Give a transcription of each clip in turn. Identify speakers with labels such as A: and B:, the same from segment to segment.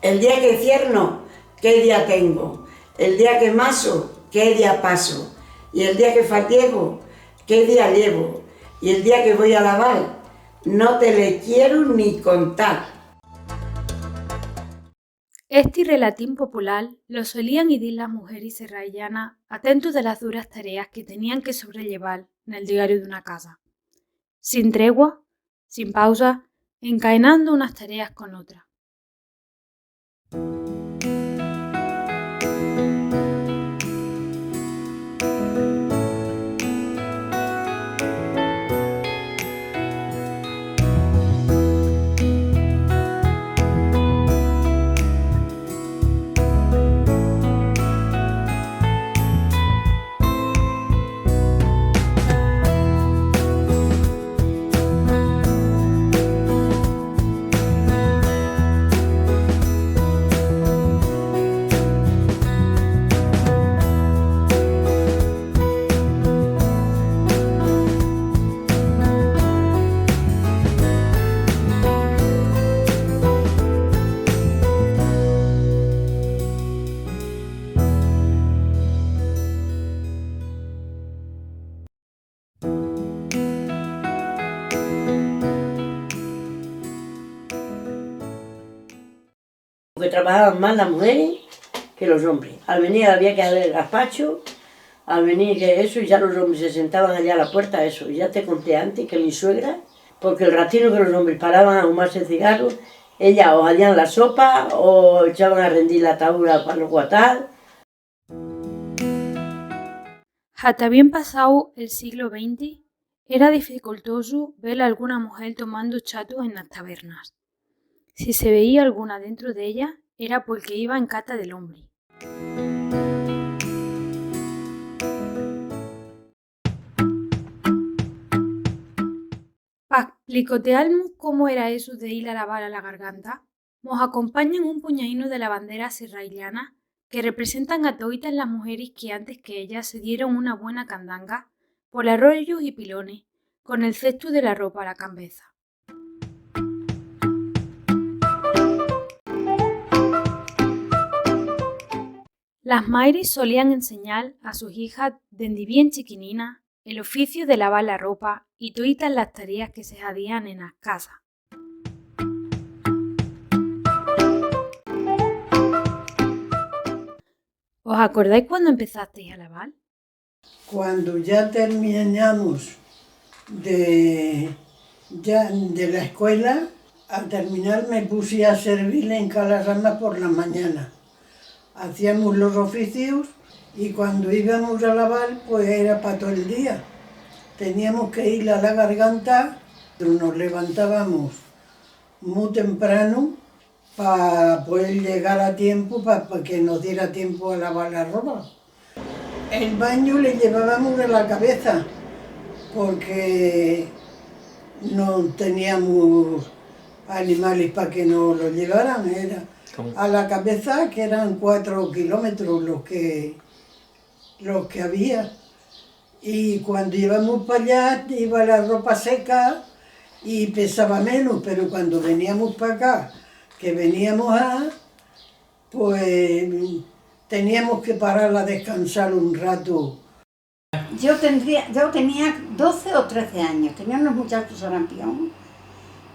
A: El día que cierno, ¿qué día tengo? El día que maso, ¿qué día paso? Y el día que fatiego, ¿qué día llevo? Y el día que voy a lavar, no te le quiero ni contar.
B: Este relatín popular lo solían decir las mujeres serrallanas atentos de las duras tareas que tenían que sobrellevar en el diario de una casa. Sin tregua, sin pausa, encadenando unas tareas con otras.
A: Porque trabajaban más las mujeres que los hombres. Al venir había que hacer el gazpacho, al venir que eso, y ya los hombres se sentaban allá a la puerta, eso. Ya te conté antes que mi suegra, porque el ratino que los hombres paraban a fumarse cigarros, ellas o hacían la sopa o echaban a rendir la tabla para no guatar.
B: Hasta bien pasado el siglo XX, era dificultoso ver a alguna mujer tomando chatos en las tabernas. Si se veía alguna dentro de ella, era porque iba en cata del hombre. Para explicotearnos cómo era eso de ir a lavar a la garganta, nos acompañan un puñadino de la bandera serraillana que representan a toitas las mujeres que antes que ellas se dieron una buena candanga por arroyos y pilones, con el cesto de la ropa a la cabeza. Las maires solían enseñar a sus hijas desde bien chiquininas el oficio de lavar la ropa y toitas las tareas que se hacían en las casas. ¿Os acordáis cuando empezasteis a lavar?
C: Cuando ya terminamos de la escuela, al terminar me puse a servir en Calarama por la mañana. Hacíamos los oficios y cuando íbamos a lavar, pues era para todo el día. Teníamos que ir a la garganta, nos levantábamos muy temprano para poder llegar a tiempo, para que nos diera tiempo a lavar la ropa. El baño le llevábamos a la cabeza, porque no teníamos animales para que nos lo llevaran, era a la cabeza, que eran 4 kilómetros los que había. Y cuando íbamos para allá, iba la ropa seca y pesaba menos, pero cuando veníamos para acá, que veníamos pues teníamos que parar a descansar un rato.
D: Yo tenía 12 o 13 años, tenía unos muchachos sarampión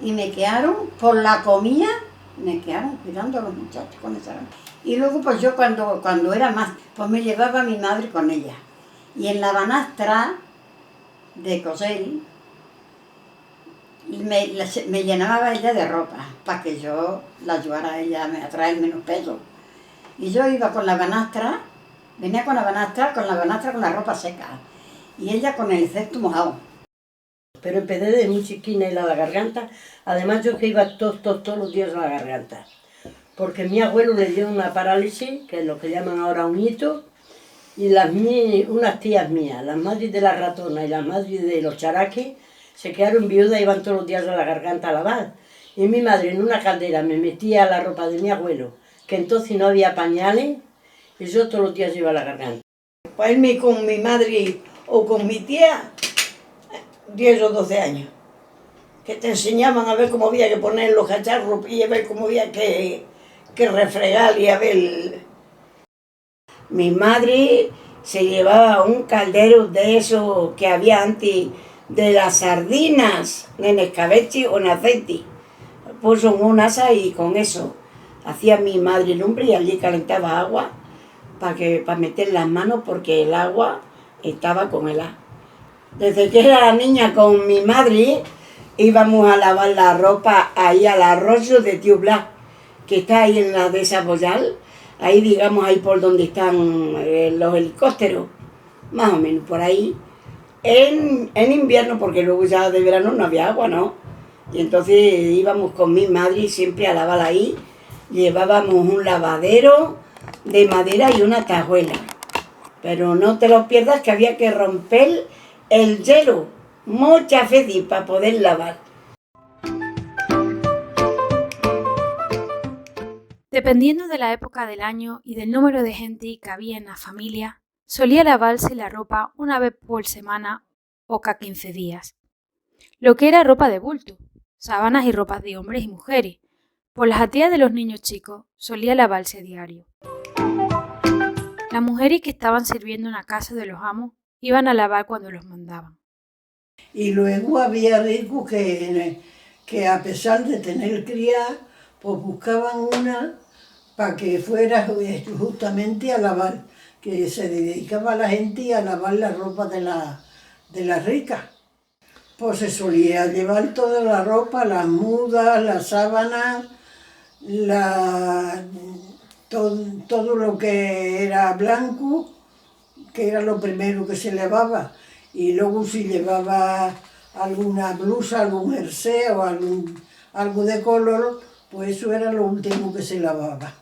D: y me quedaron, por la comida, me quedaron cuidando a los muchachos con el sarampión. Y luego pues yo cuando era más, pues me llevaba a mi madre con ella. Y en la banastra de coser, me llenaba ella de ropa, para que yo la ayudara a ella a traer menos peso. Y yo iba con la banastra, venía con la banastra con la ropa seca. Y ella con el cesto mojado.
A: Pero empecé de muy chiquina a ir a la garganta. Además yo que iba todos los días a la garganta. Porque mi abuelo le dio una parálisis, que es lo que llaman ahora un hito, y unas tías mías, las madres de la ratona y las madres de los charaques, se quedaron viudas y iban todos los días a la garganta a lavar. Y mi madre en una caldera me metía la ropa de mi abuelo, que entonces no había pañales, y yo todos los días iba a la garganta.
E: Para irme con mi madre o con mi tía, 10 o 12 años, que te enseñaban a ver cómo había que poner los cacharros y a ver cómo había que que refregar y a ver. Mi madre se llevaba un caldero de esos que había antes de las sardinas en escabeche o en aceite. Puso en un asa y con eso hacía mi madre lumbre y allí calentaba agua para meter las manos porque el agua estaba congelada. Desde que era niña con mi madre íbamos a lavar la ropa ahí al arroyo de Tío Blas, que está ahí en la de Saboyal, ahí digamos ahí por donde están los helicópteros, más o menos por ahí, en invierno, porque luego ya de verano no había agua, ¿no? Y entonces íbamos con mi madre siempre a lavar ahí, llevábamos un lavadero de madera y una cajuela, pero no te lo pierdas que había que romper el hielo muchas veces para poder lavar.
B: Dependiendo de la época del año y del número de gente que había en la familia, solía lavarse la ropa una vez por semana o cada 15 días. Lo que era ropa de bulto, sábanas y ropas de hombres y mujeres. Por las tías de los niños chicos solía lavarse a diario. Las mujeres que estaban sirviendo en la casa de los amos iban a lavar cuando los mandaban.
C: Y luego había ricos que a pesar de tener cría, pues buscaban una para que fuera justamente a lavar, que se dedicaba a la gente a lavar la ropa de las ricas. Pues se solía llevar toda la ropa, las mudas, las sábanas, todo lo que era blanco, que era lo primero que se lavaba. Y luego si llevaba alguna blusa, algún jersey o algo de color, pues eso era lo último que se lavaba.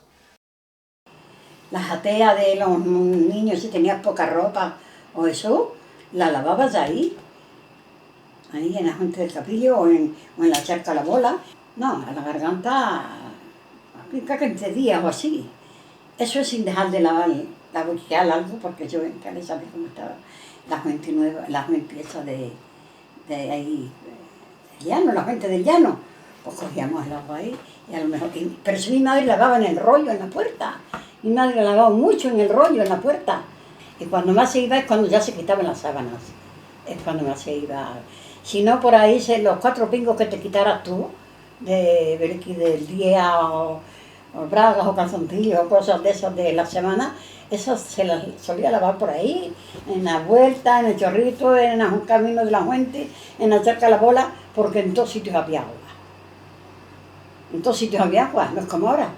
D: Las ateas de los niños, si tenías poca ropa o eso, la lavabas ahí en la Junta del Capillo o en la Charca La Bola. No, a la garganta, cada 15 días o así. Eso es sin dejar de lavar, algo, porque yo en Cali sabía cómo estaba la gente nueva, la gente esa de ahí, del llano, la gente del llano. Pues cogíamos el agua ahí y a lo mejor, pero si mi madre lavaba en el rollo, en la puerta. Mi madre lavaba mucho en el rollo, en la puerta. Y cuando más se iba es cuando ya se quitaban las sábanas. Es cuando más se iba. Si no, por ahí los 4 pingos que te quitaras tú, del día o bragas o calzoncillos o cosas de esas de la semana, esas se las solía lavar por ahí, en la vuelta, en el chorrito, en un camino de la fuente, en la Charca de la Bola, porque en todos sitios había agua. En todos sitios había agua, no es como ahora.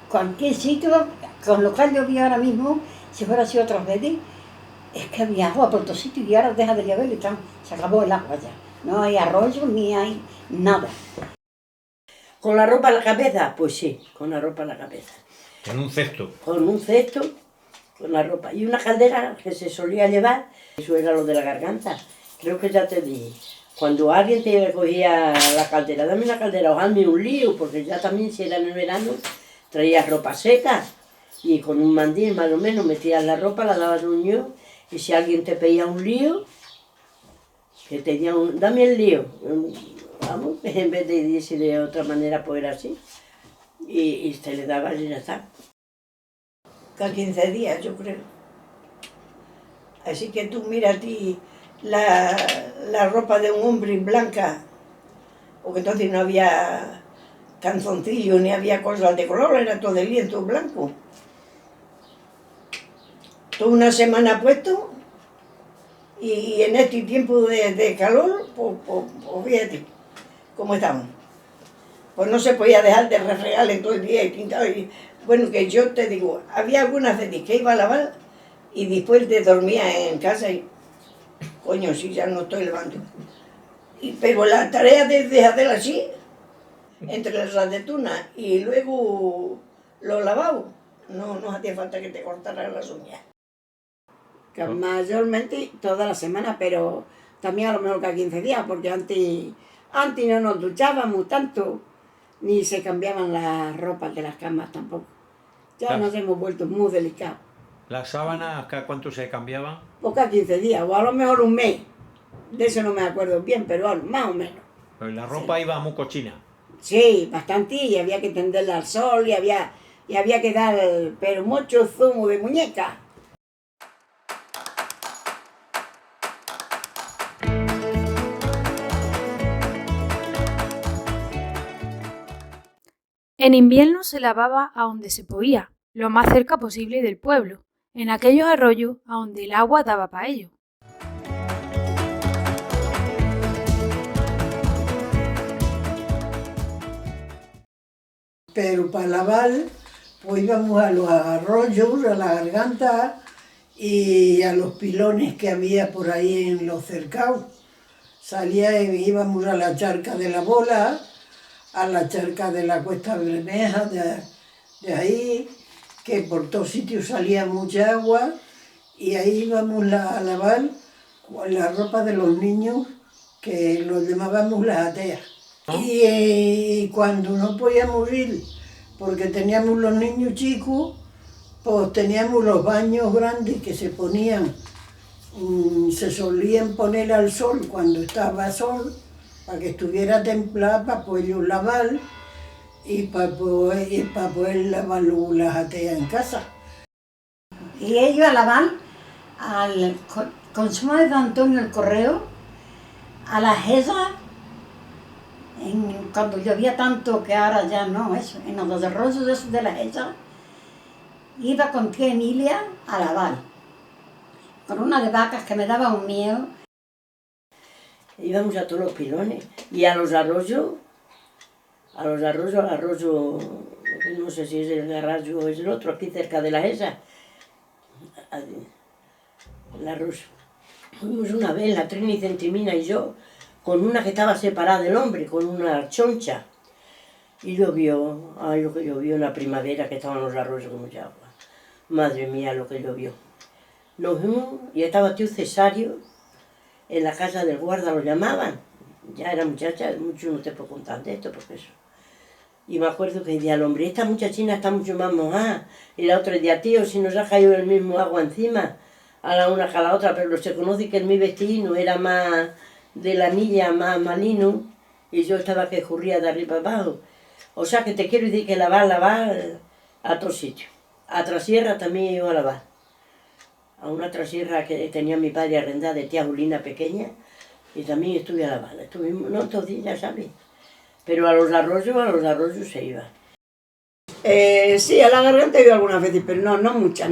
D: Cualquier sitio, con lo que yo vi ahora mismo, si fuera así otras veces, es que había agua por todos sitios y ahora deja de llover y se acabó el agua ya. No hay arroyo ni hay nada.
A: ¿Con la ropa en la cabeza? Pues sí, con la ropa en la cabeza.
F: ¿En un cesto?
A: Con un cesto, con la ropa. Y una caldera que se solía llevar, eso era lo de la garganta. Creo que ya te dije. Cuando alguien te cogía la caldera, dame una caldera o hazme un lío, porque ya también si era en el verano, traías ropa seca y con un mandil más o menos metías la ropa, la dabas un lío, y si alguien te pedía un lío, que tenía dame el lío, vamos, en vez de decir de otra manera, pues era así, y se le daba y ya está.
E: Cada 15 días, yo creo. Así que tú mira a ti la ropa de un hombre blanca, porque entonces no había calzoncillos ni había cosas de color, era todo de lienzo blanco. Toda una semana puesto y en este tiempo de calor, pues fíjate cómo estamos. Pues no se podía dejar de refregar en todo el día y pintar. Bueno, que yo te digo, había algunas veces que iba a lavar y después te dormía en casa y coño, si ya no estoy lavando. Pero la tarea de hacer así, entre las aceitunas y luego lo lavado, no hacía falta que te cortaran las uñas.
A: Mayormente toda la semana, pero también a lo mejor cada 15 días, porque antes no nos duchábamos tanto, ni se cambiaban las ropas de las camas tampoco. Ya nos hemos vuelto muy delicados.
F: ¿Las sábanas cada cuánto se cambiaban?
A: Pues cada 15 días, o a lo mejor un mes. De eso no me acuerdo bien, pero más o menos.
F: Pues la ropa iba muy cochina.
E: Sí, bastante, y había que tenderla al sol, y había que dar, pero mucho zumo de muñeca.
B: En invierno se lavaba a donde se podía, lo más cerca posible del pueblo, en aquellos arroyos a donde el agua daba para ello.
C: Pero para lavar, pues íbamos a los arroyos, a la garganta y a los pilones que había por ahí en los cercados. Íbamos a la charca de la Bola, a la charca de la Cuesta Bermeja, de ahí, que por todos sitios salía mucha agua, y ahí íbamos a lavar con la ropa de los niños, que los llamábamos las ateas. Y cuando no podíamos ir, porque teníamos los niños chicos, pues teníamos los baños grandes que se ponían, se solían poner al sol cuando estaba sol, para que estuviera templada, para poderlos lavar y para poder lavar las ateas en casa.
D: Y ellos a lavar al consumo de Don Antonio el Correo, a la Gesa, cuando llovía tanto que ahora ya no, eso, en los arroyos de la Gesa, iba con tía Emilia a lavar, con una de vacas que me daba un miedo.
A: Íbamos a todos los pilones y a los arroyos, al arroyo, no sé si es el Garrallo o es el otro, aquí cerca de la Gesa, el arroyo. Fuimos una vez, la Trini Centimina y yo, con una que estaba separada del hombre, con una choncha. Y llovió, ay, lo que llovió en la primavera, que estaban los arroyos con mucha agua. Madre mía, lo que llovió. Nos fuimos y estaba tío Cesario, en la casa del guarda lo llamaban. Ya era muchacha, mucho no te puedo contar de esto, porque eso. Y me acuerdo que decía el hombre, esta muchachina está mucho más mojada. Y la otra decía, tío, si nos ha caído el mismo agua encima, a la una que a la otra, pero se conoce que mi vecino era más de la milla, más malino, y yo estaba que escurría de arriba abajo. O sea que te quiero decir que lavar a todos sitios. A Trasierra también iba a lavar. A una trasierra que tenía mi padre arrendada de tía Julina pequeña, y también estuve a lavar. Estuvimos, no todos días, ya sabes. Pero a los arroyos se iba.
E: Sí, a la garganta he ido algunas veces, pero no muchas.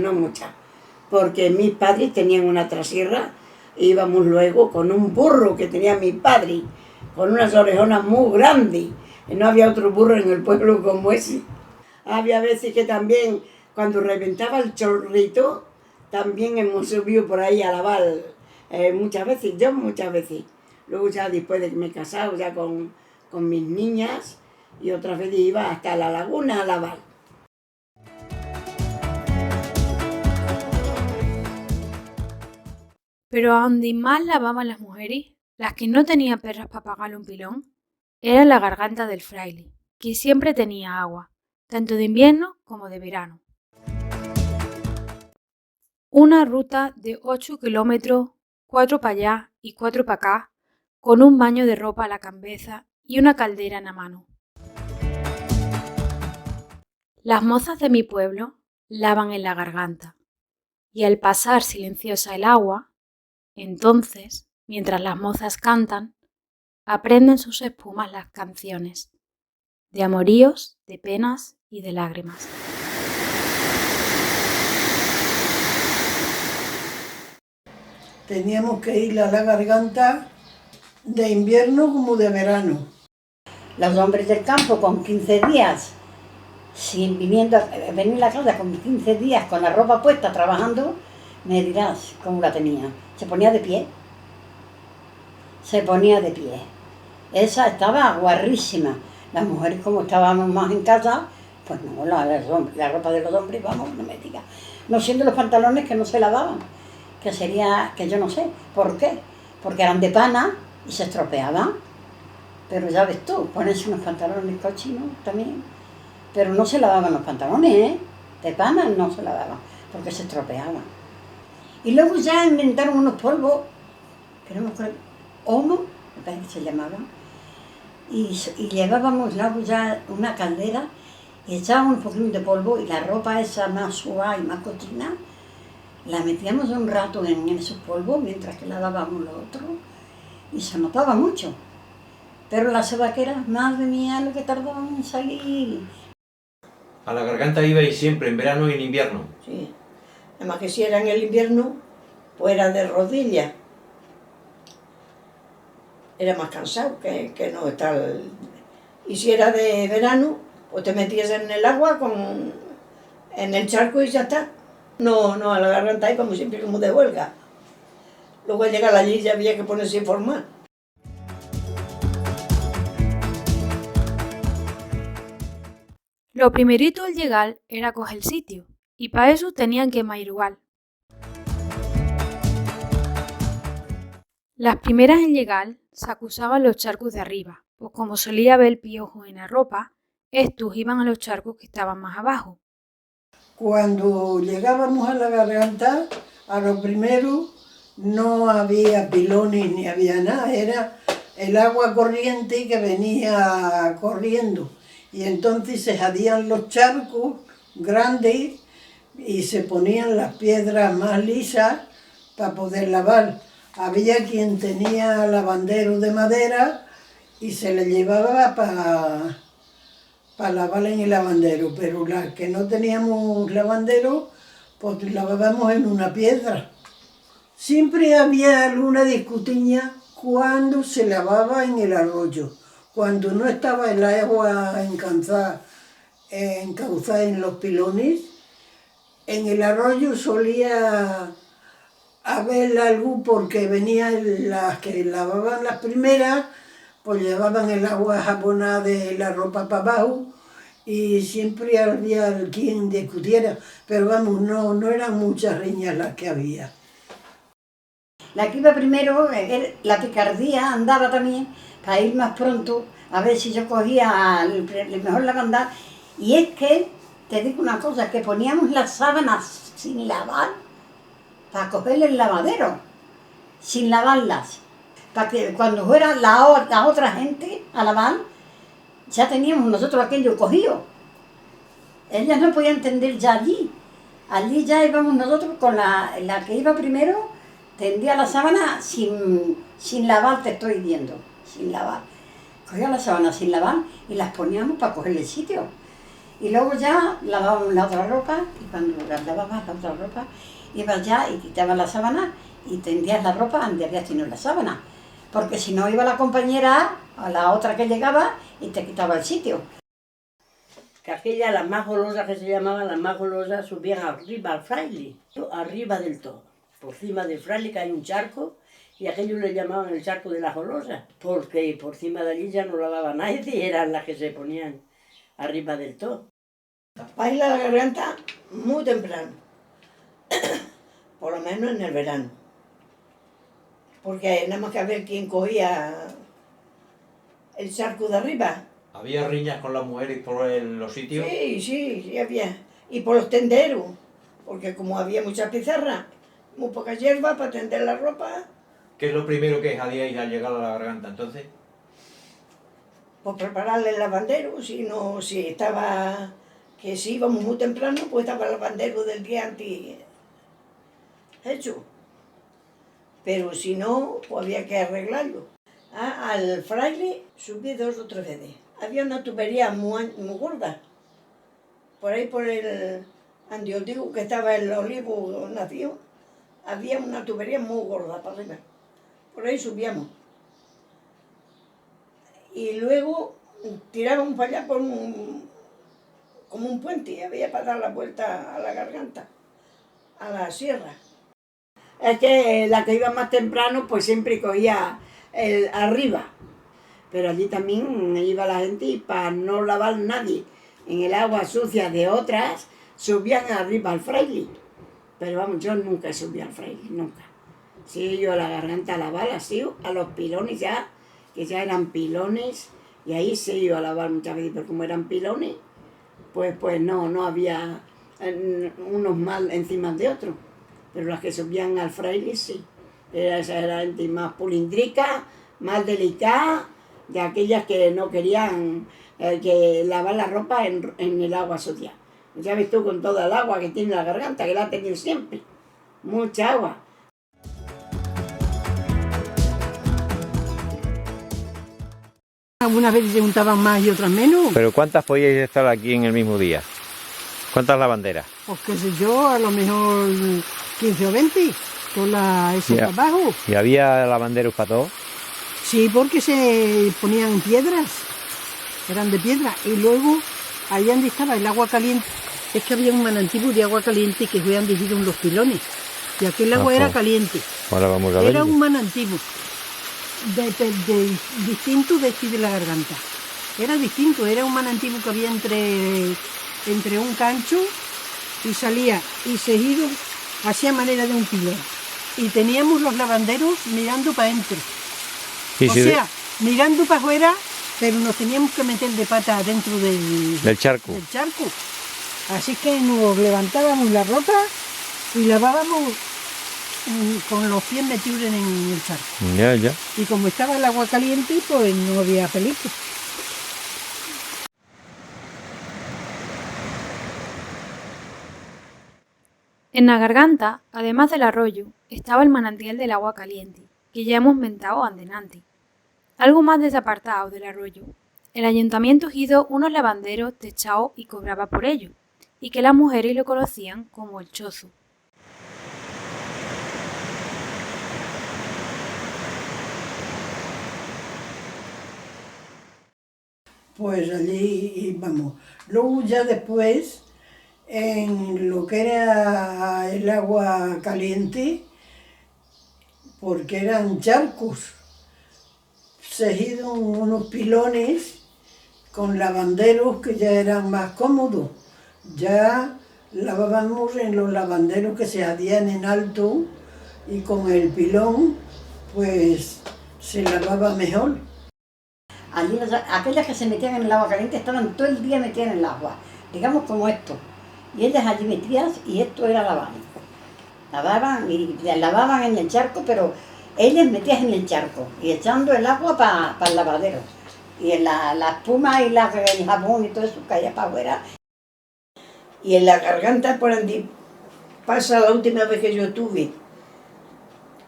E: Porque mis padres tenían una trasierra e íbamos luego con un burro que tenía mi padre, con unas orejonas muy grandes. Y no había otro burro en el pueblo como ese. Había veces que también, cuando reventaba el chorrito, también hemos subido por ahí a lavar muchas veces, yo muchas veces. Luego ya después de que me he casado ya con mis niñas, y otras veces iba hasta la laguna a lavar.
B: Pero a donde más lavaban las mujeres, las que no tenían perras para pagarle un pilón, era la garganta del fraile, que siempre tenía agua, tanto de invierno como de verano. Una ruta de 8 kilómetros, 4 para allá y 4 para acá, con un baño de ropa a la cabeza y una caldera en la mano. Las mozas de mi pueblo lavan en la garganta, y al pasar silenciosa el agua, entonces, mientras las mozas cantan, aprenden sus espumas las canciones, de amoríos, de penas y de lágrimas.
C: Teníamos que ir a la garganta de invierno como de verano.
D: Los hombres del campo con 15 días, sin venir a la casa con 15 días con la ropa puesta trabajando, me dirás cómo la tenía. Se ponía de pie. Esa estaba guarrísima. Las mujeres, como estábamos más en casa, pues no, la ropa de los hombres, vamos, no me digas. No siendo los pantalones que no se lavaban, que yo no sé por qué, porque eran de pana y se estropeaban. Pero ya ves tú, ponerse unos pantalones cochinos también. Pero no se lavaban los pantalones, de pana no se lavaban, porque se estropeaban. Y luego ya inventaron unos polvos, que no me acuerdo, Omo, me parece que se llamaban, y llevábamos luego ya una caldera y echábamos un poquito de polvo y la ropa esa más suave y más cochina, la metíamos un rato en esos polvos mientras que lavábamos lo otro y se notaba mucho. Pero las sobaqueras, madre mía, lo que tardaban en salir.
F: A la garganta ibais siempre, en verano y en invierno.
A: Sí. Además que si era en el invierno, pues era de rodillas. Era más cansado que no estar... Y si era de verano, pues te metías en el agua, en el charco y ya está. No, a la garganta iba como siempre, como de huelga. Luego al llegar allí ya había que ponerse a informar.
B: Lo primerito al llegar era coger el sitio, y para eso tenían que madrugar. Las primeras en llegar se acusaban los charcos de arriba, pues como solía haber piojos en la ropa, estos iban a los charcos que estaban más abajo.
C: Cuando llegábamos a la garganta, a lo primero no había pilones ni había nada, era el agua corriente que venía corriendo. Y entonces se hacían los charcos grandes y se ponían las piedras más lisas para poder lavar. Había quien tenía lavandero de madera y se le llevaba para lavar en el lavandero, pero las que no teníamos lavandero, pues lavábamos en una piedra. Siempre había alguna discutiña cuando se lavaba en el arroyo. Cuando no estaba el agua encauzada en los pilones, en el arroyo solía haber algo porque venían las que lavaban las primeras, pues llevaban el agua jabonada de la ropa para abajo y siempre había quien discutiera, pero vamos, no eran muchas riñas las que había.
D: La que iba primero, la picardía, andaba también para ir más pronto, a ver si yo cogía el mejor lavandar. Y es que, te digo una cosa, que poníamos las sábanas sin lavar para coger el lavadero, sin lavarlas. Para que cuando fuera la otra gente a lavar, ya teníamos nosotros aquello cogido. Ellas no podían entender ya allí. Allí ya íbamos nosotros con la que iba primero, tendía la sábana sin lavar, te estoy viendo, sin lavar. Cogía la sábana sin lavar y las poníamos para coger el sitio. Y luego ya lavábamos la otra ropa y cuando lavabas la otra ropa, ibas ya y quitabas la sábana y tendías la ropa donde habías tenido la sábana. Porque si no iba la compañera a la otra que llegaba y te quitaba el sitio.
A: Que aquellas, las más golosas que se llamaban, las más golosas subían arriba al fraile, arriba del todo. Por encima del fraile que hay un charco y aquello le llamaban el charco de las golosas, porque por encima de allí ya no lavaba nadie, eran las que se ponían arriba del todo. Baila la garganta muy temprano, por lo menos en el verano, porque nada más que a ver quién cogía el charco de arriba.
F: ¿Había riñas con las mujeres por los sitios?
A: Sí había. Y por los tenderos, porque como había mucha pizarra, muy poca hierba para tender la ropa.
F: ¿Qué es lo primero que hacíais al llegar a la garganta entonces?
A: Pues prepararle el lavandero, si íbamos muy temprano, pues estaba el lavandero del día antes hecho. Pero si no, pues había que arreglarlo. Al fraile subí 2 o 3 veces. Había una tubería muy gorda. Por ahí, por el donde os digo que estaba el olivo nacido, había una tubería muy gorda para arriba. Por ahí subíamos. Y luego tirábamos para allá como un puente, había para dar la vuelta a la garganta, a la sierra.
E: Es que la que iba más temprano pues siempre cogía el arriba, pero allí también iba la gente y para no lavar nadie en el agua sucia de otras, subían arriba al fraile. Pero vamos, yo nunca subí al fraile, nunca. Sí, yo a la garganta a lavar, así, a los pilones ya, que ya eran pilones, y ahí se iba a lavar muchas veces, pero como eran pilones, pues no había unos mal encima de otros. Pero las que subían al fraile, sí. Esa era gente más pulindrica, más delicada, de aquellas que no querían que lavar la ropa en el agua sucia. Ya ves tú con toda el agua que tiene la garganta, que la ha tenido siempre. Mucha agua.
C: Algunas veces se untaban más y otras menos.
G: ¿Pero cuántas podíais estar aquí en el mismo día? ¿Cuántas lavanderas?
C: Pues qué sé yo, a lo mejor 15 o 20, con ese
G: Ya.
C: trabajo.
G: ¿Y había lavanderos para todos?
C: Sí, porque se ponían piedras, eran de piedra. Y luego, ahí donde estaba el agua caliente, es que había un manantial de agua caliente que habían dividido en los pilones. Y aquel agua
G: Ajá.
C: era caliente.
G: Ahora vamos a ver.
C: Era un manantial distinto de este de la garganta. Era distinto, era un manantial que había entre un cancho y salía y seguido hacía manera de un pilón. Y teníamos los lavanderos mirando para adentro.
G: Y
C: O
G: si
C: sea, mirando para afuera, pero nos teníamos que meter de pata dentro
G: del charco.
C: del charco. Así que nos levantábamos la ropa y lavábamos con los pies metidos en el charco.
G: Ya, ya.
C: Y como estaba el agua caliente, pues no había peligro.
B: En la garganta, además del arroyo, estaba el manantial del agua caliente, que ya hemos mentado andenante. Algo más desapartado del arroyo. El ayuntamiento hizo unos lavanderos techados y cobraba por ello, y que las mujeres lo conocían como el chozo.
C: Pues allí íbamos. Luego ya después, en lo que era el agua caliente, porque eran charcos, seguido unos pilones con lavanderos que ya eran más cómodos. Ya lavábamos en los lavanderos que se hacían en alto y con el pilón pues se lavaba mejor.
D: Allí, aquellas que se metían en el agua caliente estaban todo el día metidas en el agua, digamos como esto. Y ellas allí metidas y esto era lavar. Lavaban y lavaban en el charco, pero ellas metías en el charco y echando el agua para el lavadero. Y la espuma y el jabón y todo eso caía para afuera.
E: Y en la garganta por donde pasa la última vez que yo estuve,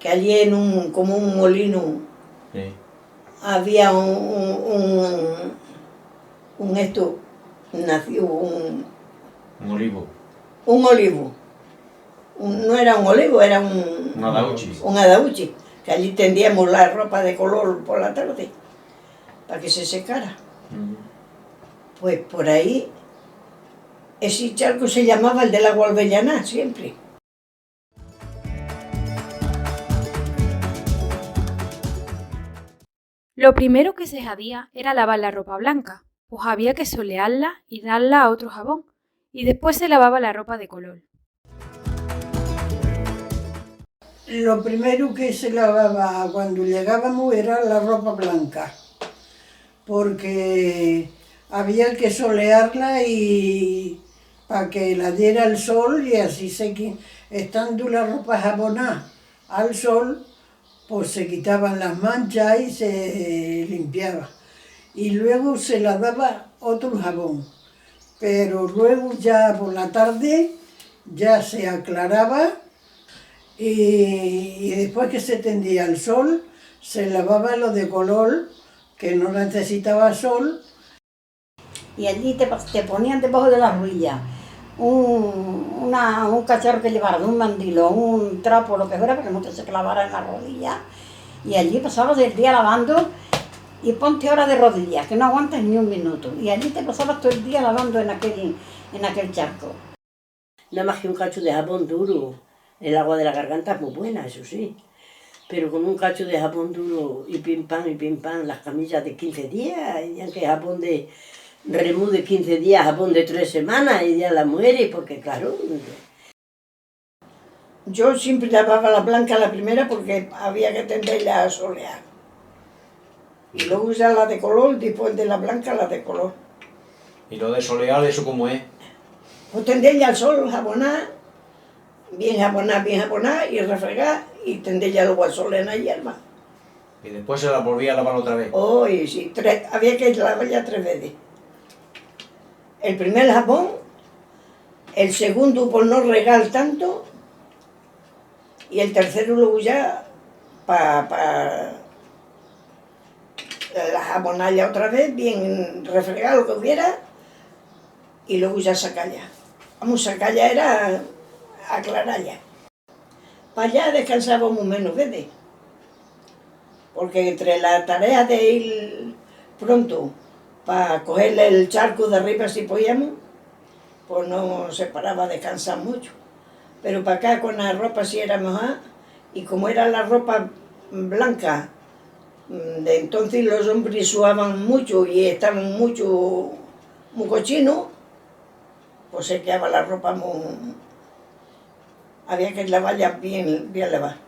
E: que allí en como un molino
F: Sí.
E: había nació
F: Un olivo.
E: un olivo. No era un olivo, era un
F: adauchi.
E: Un adauchi, que allí tendíamos la ropa de color por la tarde, para que se secara. Pues por ahí, ese charco se llamaba el del agua Albellana, siempre.
B: Lo primero que se hacía era lavar la ropa blanca, pues había que solearla y darla a otro jabón, y después se lavaba la ropa de color.
C: Lo primero que se lavaba cuando llegábamos era la ropa blanca, porque había que solearla y para que la diera el sol y así estando la ropa jabonada al sol, pues se quitaban las manchas y se limpiaba. Y luego se la daba otro jabón, pero luego ya por la tarde ya se aclaraba y después que se tendía el sol, se lavaba lo de color que no necesitaba sol.
D: Y allí te ponían debajo de la rodilla un cacharro que llevara, un mandilón, un trapo, lo que fuera, para que no te se clavara en la rodilla. Y allí pasabas el día lavando y ponte ahora de rodillas, que no aguantas ni un minuto. Y allí te pasabas todo el día lavando en aquel charco.
A: Nada más que un cacho de jabón duro. El agua de la garganta es muy buena, eso sí. Pero con un cacho de jabón duro y pim pam, las camillas de 15 días, y ya que jabón de remú de 15 días, jabón de 3 semanas, y ya la muere, porque claro.
E: Yo siempre lavaba la blanca la primera porque había que tenderla a solear. Y luego ya la de color, después de la blanca la de color.
F: ¿Y lo de solear, eso cómo es?
E: Pues tenderla al sol, jabonar, bien jabonar, y refregar, y tenderla luego al sol en la hierba.
F: Y después se la volvía a lavar otra vez.
E: Oh, y sí, había que lavarla 3 veces. El primer jabón, el segundo por no regar tanto, y el tercero luego ya para la jabonalla otra vez, bien refregar lo que hubiera, y luego ya sacarla. Vamos, sacarla era aclararla. Para allá descansábamos menos veces, porque entre la tarea de ir pronto para cogerle el charco de arriba si podíamos, pues no se paraba a descansar mucho. Pero para acá con la ropa sí era mejor, y como era la ropa blanca, de entonces los hombres suaban mucho y estaban muy cochinos, pues se quedaba la ropa había que lavarla bien lavada.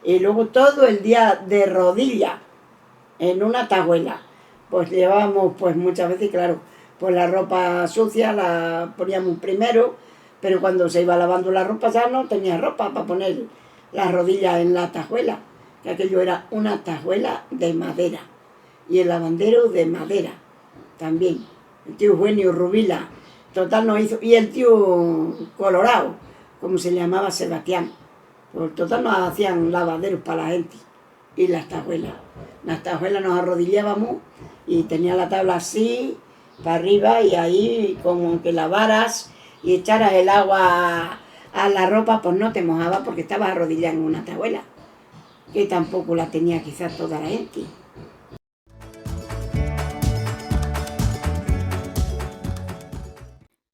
E: Y luego todo el día de rodillas en una tajuela. Pues llevábamos pues muchas veces, claro, pues la ropa sucia la poníamos primero, pero cuando se iba lavando la ropa ya no tenía ropa para poner las rodillas en la tajuela, que aquello era una tajuela de madera, y el lavandero de madera también. El tío Eugenio Rubila, total nos hizo, y el tío Colorado, como se llamaba Sebastián, pues total nos hacían lavaderos para la gente, y las tajuelas. Las tajuelas nos arrodillábamos y tenía la tabla así, para arriba, y ahí como que lavaras y echaras el agua a la ropa, pues no te mojaba porque estabas arrodillada en una tajuela, que tampoco la tenía quizás toda la gente.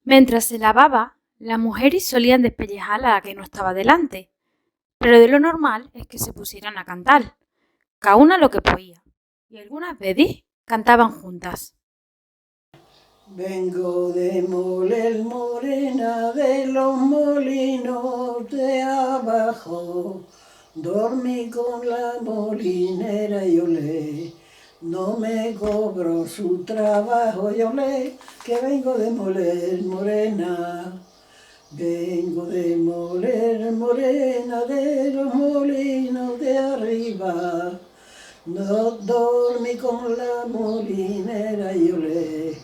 B: Mientras se lavaba, las mujeres solían despellejar a la que no estaba delante, pero de lo normal es que se pusieran a cantar, cada una lo que podía, y algunas veces cantaban juntas.
C: Vengo de moler morena de los molinos de abajo, dormí con la molinera y olé, no me cobro su trabajo y olé, que vengo de moler morena. Vengo de moler morena de los molinos de arriba, no dormí con la molinera y olé,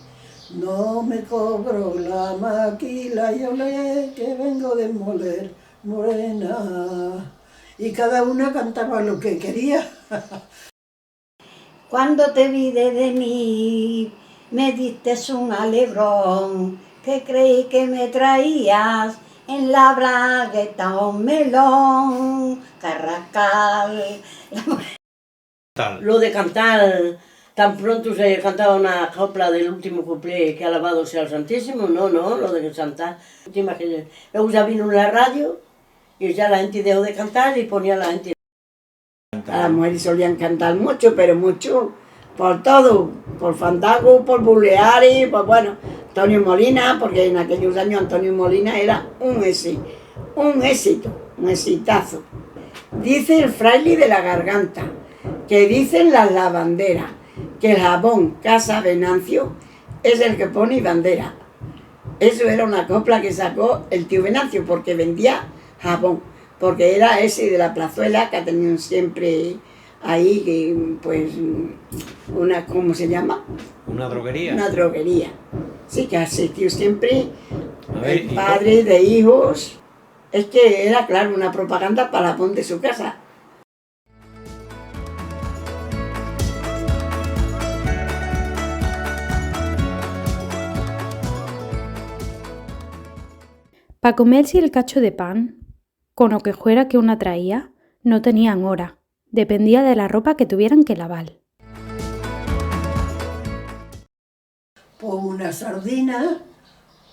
C: no me cobro la maquila y olé, que vengo de moler morena. Y cada una cantaba lo que quería.
D: Cuando te vi de mí, me diste un alegrón, que creí que me traías en la bragueta un melón, carrascal.
A: Lo de cantar, tan pronto se cantaba una copla del último cuplé, que alabado sea el Santísimo, no, lo de cantar. Luego ya vino la radio y ya la gente dejó de cantar y ponía la gente.
E: Las mujeres solían cantar mucho, pero mucho, por todo, por fandango, por buleari, por bueno, Antonio Molina, porque en aquellos años Antonio Molina era un éxito, un exitazo. Dice el fraile de la garganta, que dicen las lavanderas, que el jabón Casa Venancio es el que pone bandera. Eso era una copla que sacó el tío Venancio, porque vendía jabón, porque era ese de la plazuela que tenían siempre ahí, pues, una, ¿cómo se llama?
F: ¿Una droguería?
E: Una droguería. Sí, que asistió siempre
F: ver,
E: padres de hijos. Es que era, claro, una propaganda para la pon de su casa.
B: Pa' comerse el cacho de pan, con lo que fuera que una traía, no tenían hora, dependía de la ropa que tuvieran que lavar.
C: O una sardina,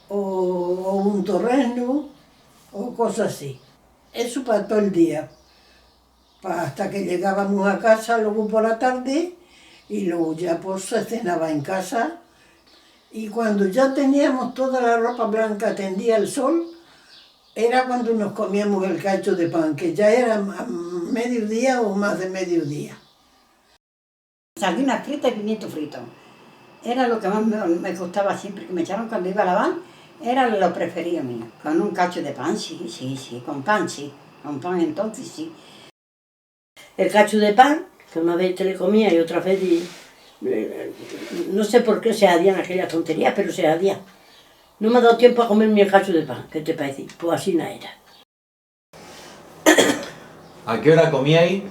C: o un torreno, o cosas así. Eso para todo el día. Hasta que llegábamos a casa luego por la tarde, y luego ya pues se cenaba en casa. Y cuando ya teníamos toda la ropa blanca tendía el sol, era cuando nos comíamos el cacho de pan, que ya era a mediodía o más de mediodía.
D: Sardinas fritas y pimiento frito. Era lo que más me gustaba siempre, que me echaron cuando iba a lavar, era lo preferido mío. Con un cacho de pan, sí, con pan sí, con pan entonces sí.
A: el cacho de pan, que una vez te le comía y otra vez no sé por qué se hacían aquellas tonterías, pero se hacían. No me ha dado tiempo a comerme el cacho de pan, ¿qué te parece? Pues así no era.
F: ¿A qué hora comíais?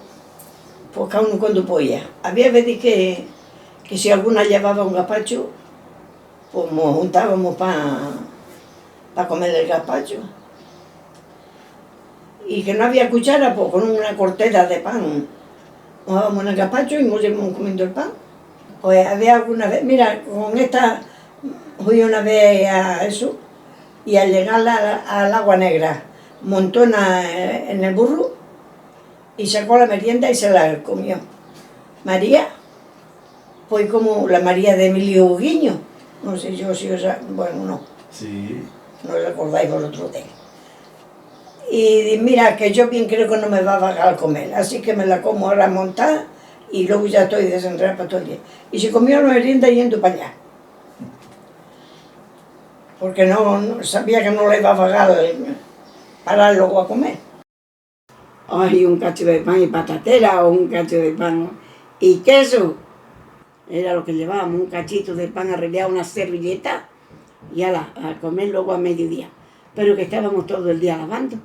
E: Pues cada uno cuando podía. Había veces que si alguna llevaba un gazpacho, pues nos juntábamos para comer el gazpacho. Y que no había cuchara, pues con una corteza de pan mojábamos el gazpacho y nos íbamos comiendo el pan. Pues había alguna vez, mira, con esta fui una vez a eso, y al llegar al Agua Negra montó en el burro y sacó la merienda y se la comió. María, pues como la María de Emilio Guiño, no sé yo si os... bueno, no.
F: Sí.
E: No os acordáis vosotros de él. Y mira, que yo bien creo que no me va a bajar a comer, así que me la como ahora montada y luego ya estoy desenredada para todo el día. Y se comió la merienda yendo para allá. Porque no sabía que no le iba a bajar parar luego a comer. Ay, un cacho de pan y patatera o un cacho de pan y queso. Era lo que llevábamos, un cachito de pan arreglado, una servilleta y a comer luego a mediodía. Pero que estábamos todo el día lavando.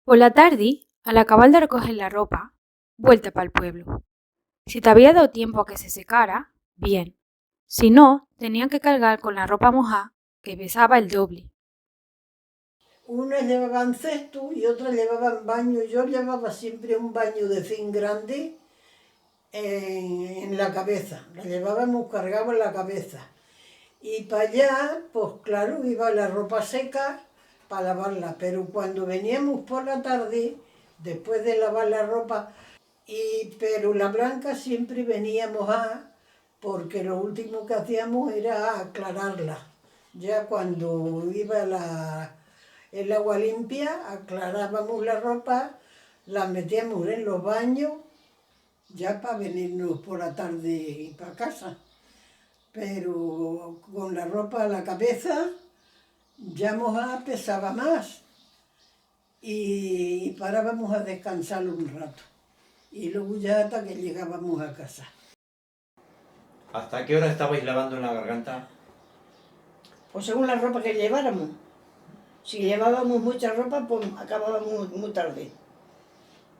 B: Por la tarde, al acabar de recoger la ropa, vuelta para el pueblo. Si te había dado tiempo a que se secara, bien. Si no, tenían que cargar con la ropa mojada, que pesaba el doble.
C: Unas llevaban cesto y otras llevaban baño. Yo llevaba siempre un baño de zinc grande en la cabeza. La llevábamos cargada en la cabeza. Y para allá, pues claro, iba la ropa seca para lavarla. Pero cuando veníamos por la tarde, después de lavar la ropa, pero la blanca siempre venía mojada, porque lo último que hacíamos era aclararla. Ya cuando iba el agua limpia, aclarábamos la ropa, la metíamos en los baños, ya para venirnos por la tarde y para casa. Pero con la ropa a la cabeza, ya mojada pesaba más. Y parábamos a descansar un rato. Y luego ya hasta que llegábamos a casa.
F: ¿Hasta qué hora estabais lavando en la garganta?
E: Pues según la ropa que lleváramos. Si llevábamos mucha ropa, pues acabábamos muy tarde.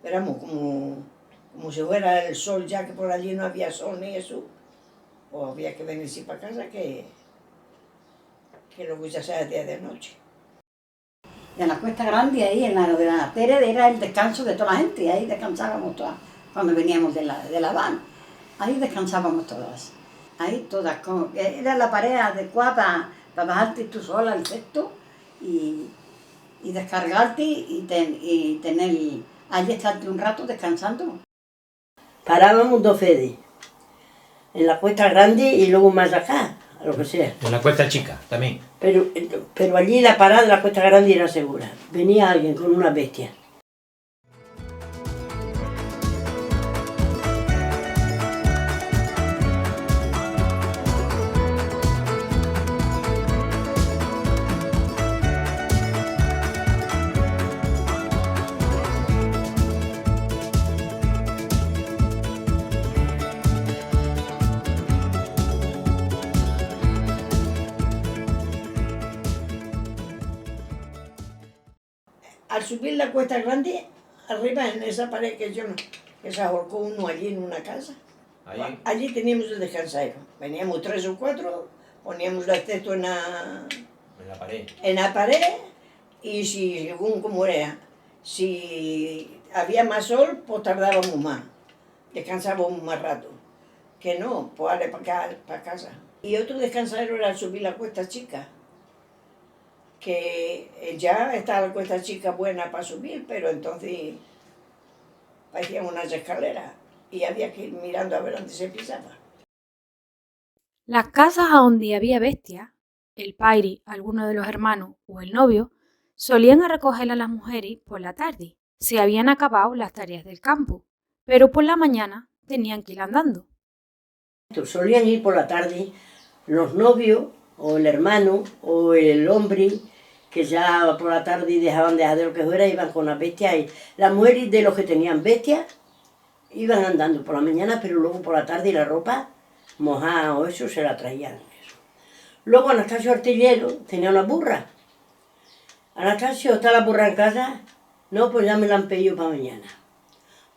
E: Éramos como si fuera el sol, ya que por allí no había sol ni eso. Pues había que venirse para casa, que luego ya sea día de noche. Y en la Cuesta Grande, ahí en la de la Pérez, era el descanso de toda la gente. Ahí descansábamos todas, cuando veníamos de la van. Ahí descansábamos todas. Ahí todas. Era la pared adecuada para bajarte tú sola al cesto y descargarte y tener allí estarte un rato descansando.
A: Parábamos 2 veces, en la Cuesta Grande y luego más acá, a lo que sea.
F: En la Cuesta Chica, también.
A: Pero allí la parada de la Cuesta Grande era segura. Venía alguien con una bestia.
E: Al subir la Cuesta Grande, arriba en esa pared que se ahorcó uno allí en una casa, allí teníamos el descansadero. Veníamos 3 o 4, poníamos el cesto en la pared. En la pared, y según como era, si había más sol, pues tardábamos más, descansábamos más rato. Que no, pues vale para casa. Y otro descansadero era al subir la Cuesta Chica, que ya estaba la Cuesta Chica buena para subir, pero entonces parecían unas escaleras y había que ir mirando a ver dónde se pisaba.
B: Las casas a donde había bestias, el pairi, alguno de los hermanos o el novio, solían a recoger a las mujeres por la tarde, si habían acabado las tareas del campo, pero por la mañana tenían que ir andando.
A: Solían ir por la tarde los novios, o el hermano, o el hombre, que ya por la tarde dejaban de lo que fuera, iban con las bestias y las mujeres de los que tenían bestias iban andando por la mañana, pero luego por la tarde la ropa mojada o eso se la traían. Luego Anastasio Artillero tenía una burra. Anastasio, ¿está la burra en casa? No, pues ya me la han pedido para mañana.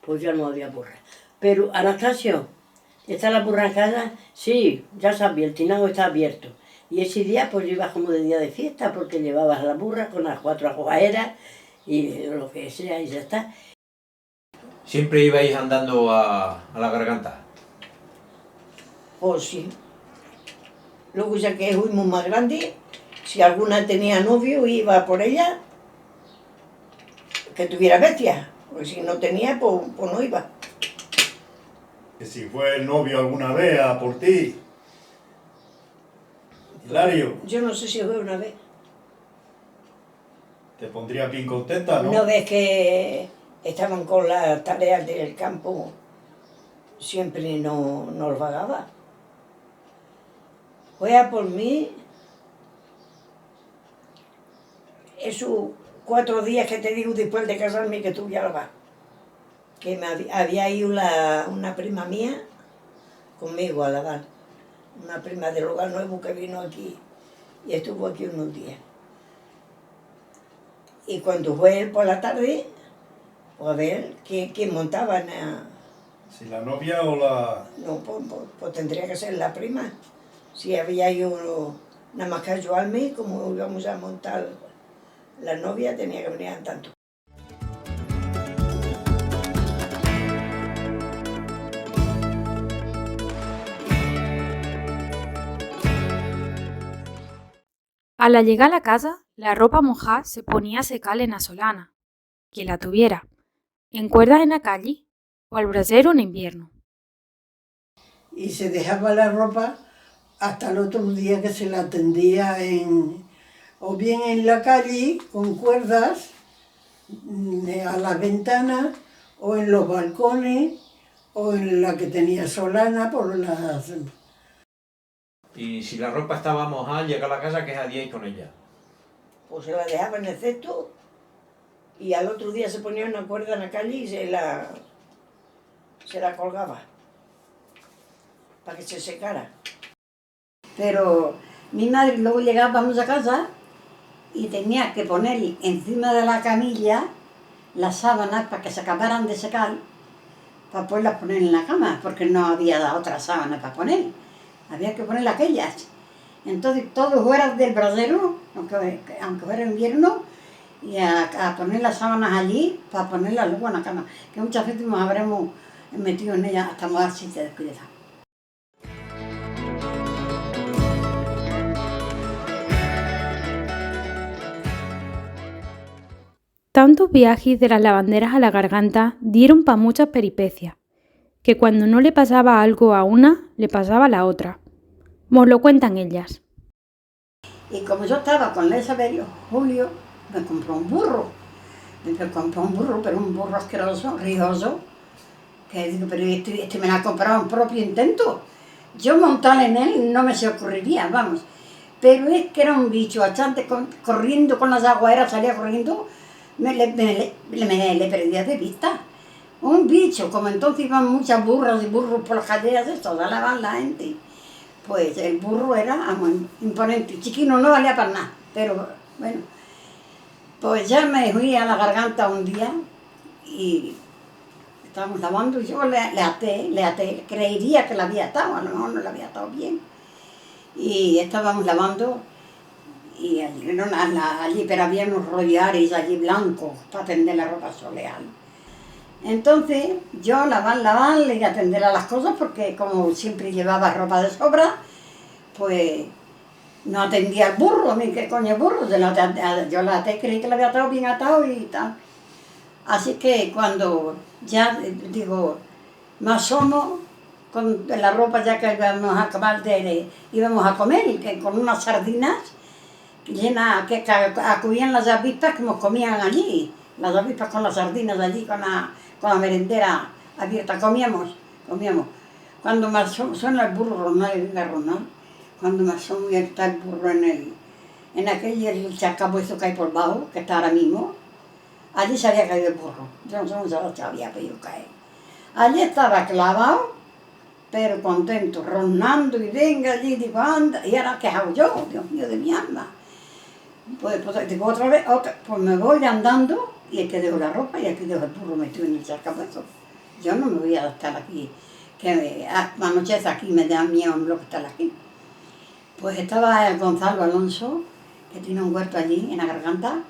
A: Pues ya no había burra. Pero Anastasio, ¿está la burra en casa? Sí, ya sabía, el tinago está abierto. Y ese día pues ibas como de día de fiesta porque llevabas la burra con las 4 aguajeras y lo que sea y ya está.
F: ¿Siempre ibais andando a la garganta?
E: Pues sí. Luego ya que fuimos más grandes, si alguna tenía novio iba por ella, que tuviera bestia. Porque si no tenía, pues no iba.
H: Que si fue el novio alguna vez a por ti. Hilario,
E: Yo no sé si fue una vez.
H: te pondría bien contenta, ¿no?
E: Una vez que estaban con las tareas del campo, siempre nos vagaba. Fue a por mí, esos 4 días que te digo después de casarme que tú ya lo vas. Que había ido una prima mía conmigo a lavar. Una prima del Hogar Nuevo que vino aquí y estuvo aquí unos días. Y cuando fue él por la tarde, pues a ver quién montaba.
H: Si la novia o la...
E: No, pues tendría que ser la prima. Si había yo nada más que ayudarme, como íbamos a montar la novia, tenía que venir al tanto.
B: Al llegar a la casa, la ropa mojada se ponía a secar en la solana, quien la tuviera, en cuerdas en la calle o al brasero en invierno.
C: Y se dejaba la ropa hasta el otro día que se la tendía o bien en la calle con cuerdas a las ventanas o en los balcones o en la que tenía solana por las...
F: Y si la ropa estaba mojada, llega a la casa, ¿qué hacíais con ella?
E: Pues se la dejaba en el cesto y al otro día se ponía una cuerda en la calle y se la colgaba para que se secara. Pero mi madre luego llegábamos a casa y tenía que poner encima de la camilla las sábanas para que se acabaran de secar para poderlas poner en la cama, porque no había otra sábana para poner. Había que poner aquellas. Entonces todo fuera del brasero, aunque fuera invierno, y a poner las sábanas allí para ponerlas luego en la cama. Que muchas veces nos habremos metido en ellas hasta más si te descuidas.
B: Tantos viajes de las lavanderas a la garganta dieron pa' muchas peripecias, que cuando no le pasaba algo a una, le pasaba a la otra. Nos lo cuentan ellas.
D: Y como yo estaba con la Isabel, Julio me compró un burro. Me compró un burro, pero un burro asqueroso, rioso. Que digo, pero este me lo ha comprado en propio intento. Yo montar en él no me se ocurriría, vamos. Pero es que era un bicho achante, corriendo con las aguaderas, salía corriendo, le perdía de vista. Un bicho, como entonces iban muchas burras y burros por las calles de toda la gente. Pues el burro era muy imponente, chiquino no valía para nada, pero bueno. Pues ya me fui a la garganta un día y estábamos lavando y yo le até, creería que la había atado, a lo mejor no la había atado bien. Y estábamos lavando y allí pero había unos rollares allí blancos para tender la ropa soleal. Entonces yo lavar y atender a las cosas porque como siempre llevaba ropa de sobra, pues no atendía al burro, ni qué coño burro, yo la até, creí que la había atado bien atado y tal. Así que cuando ya digo, me asomo con la ropa ya que íbamos a acabar íbamos a comer, que con unas sardinas llenas que acudían las avispas que nos comían allí, las avispas con las sardinas allí, con la merendera abierta, comíamos. Cuando me asomo, suena el burro Ronald, cuando me asomo y está el burro en en aquel charcabuezo que hay por bajo, que está ahora mismo, allí se había caído el burro. Yo no sé dónde se había podido caer. Allí estaba clavado, pero contento, rosnando y venga allí, digo, anda, y ahora ¿qué hago yo? Dios mío, de mi alma. Pues digo otra vez, pues me voy andando y es que dejo la ropa y aquí dejo el burro metido en el charcabuezo. Yo no me voy a estar aquí, que anochece aquí, me da miedo lo que está aquí. Pues estaba Gonzalo Alonso, que tiene un huerto allí en la garganta,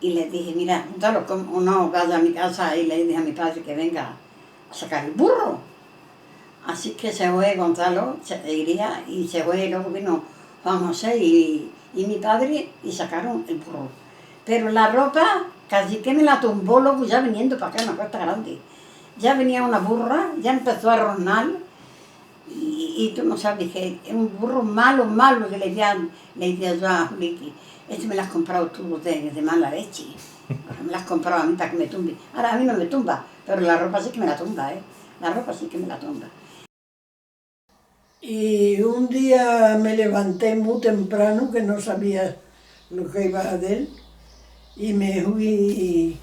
D: y le dije, mira, Gonzalo, no vaya a mi casa, y le dije a mi padre que venga a sacar el burro. Así que se fue Gonzalo, se iría, y se fue, y luego vino Juan José y mi padre, y sacaron el burro. Pero la ropa casi que me la tumbó luego ya viniendo para acá en la Costa Grande. Ya venía una burra, ya empezó a rosnar, y tú no sabes que es un burro malo que le decía yo a Juliki, este me lo has comprado tú de mala leche. Ahora me lo has comprado a mí para que me tumbe. Ahora a mí no me tumba, pero la ropa sí que me la tumba, ¿eh? La ropa sí que me la tumba.
C: Y un día me levanté muy temprano, que no sabía lo que iba a hacer, y me fui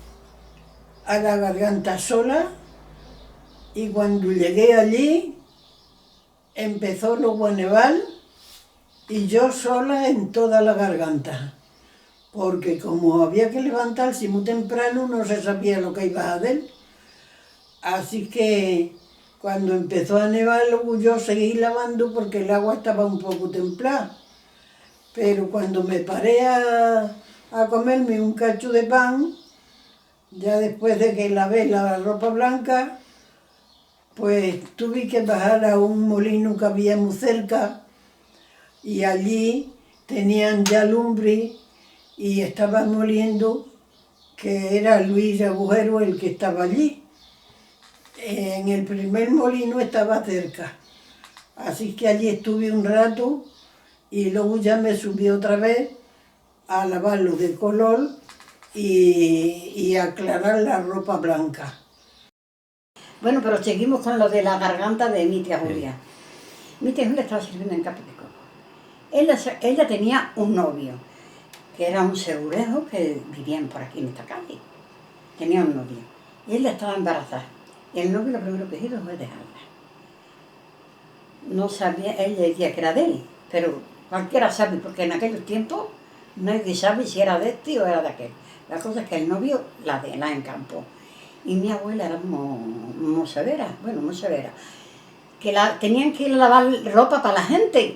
C: a la garganta sola, y cuando llegué allí, empezó lo bueneval, y yo sola en toda la garganta, porque como había que levantarse muy temprano, no se sabía lo que iba a hacer. Así que cuando empezó a nevar, luego yo seguí lavando porque el agua estaba un poco templada. Pero cuando me paré a comerme un cacho de pan, ya después de que lavé la ropa blanca, pues tuve que bajar a un molino que había muy cerca, y allí tenían ya lumbre y estaban moliendo, que era Luis Agujero el que estaba allí. En el primer molino estaba cerca, así que allí estuve un rato y luego ya me subí otra vez a lavarlo de color y aclarar la ropa blanca.
D: Bueno, pero seguimos con lo de la garganta de mi tía Julia. Mi tía Julia estaba sirviendo en Capo de Coco. Ella tenía un novio, que era un segurejo que vivían por aquí en esta calle. Tenía un novio. Y ella estaba embarazada. Y el novio lo primero que hizo fue dejarla. No sabía, ella decía que era de él, pero cualquiera sabe, porque en aquellos tiempos nadie sabe si era de este o era de aquel. La cosa es que el novio la encampó. Y mi abuela era muy severa, muy severa. Que tenían que ir a lavar ropa para la gente,